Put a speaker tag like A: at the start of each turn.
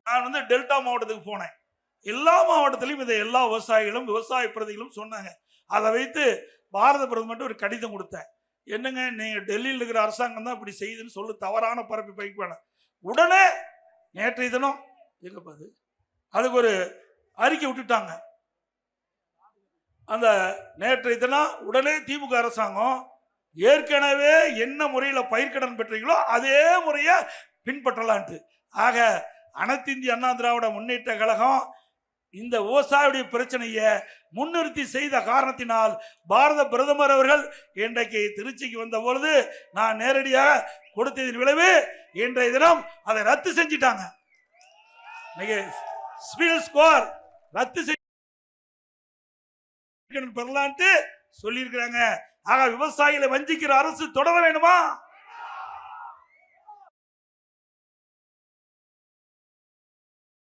A: நான் டெல்டா மாவட்டத்துக்கு போனேன். எல்லா மாவட்டத்திலையும் இதை எல்லா விவசாயிகளும் விவசாய பிரதிகளும் சொன்னாங்க. அதை வைத்து பாரத பிரதமர் ஒரு கடிதம் கொடுத்தேன். என்னங்க நீங்க டெல்லியில் இருக்கிற அரசாங்கம் தான் இப்படி செய்யுதுன்னு சொல்லு, தவறான பரப்பி பயிக்க. உடனே நேற்றைய தினம் எங்கப்பாது அதுக்கு ஒரு அறிக்கை விட்டுட்டாங்க. அந்த நேற்றைய தினம் உடனே திமுக அரசாங்கம் ஏற்கனவே என்ன முறையில் பயிர்க்கடன் பெற்றீங்களோ அதே முறையை பின்பற்றலான்ட்டு. ஆக அனைத்து இந்திய அண்ணா திராவிட முன்னேற்ற கழகம் இந்த விவசாயியுடைய பிரச்சனையை முன்னிறுத்தி செய்த காரணத்தினால் பாரத பிரதமர் அவர்கள் இன்றைக்கு திருச்சிக்கு வந்த பொழுது நான் நேரடியாக கொடுத்ததின் விளைவு இன்றைய தினம் அதை ரத்து செஞ்சிட்டாங்க. சிவில் ஸ்கோர் ரத்து பெறலான்ட்டு சொல்லி இருக்கிறாங்க. ஆக விவசாயிகளை வஞ்சிக்கிற அரசு தொடர வேண்டுமா?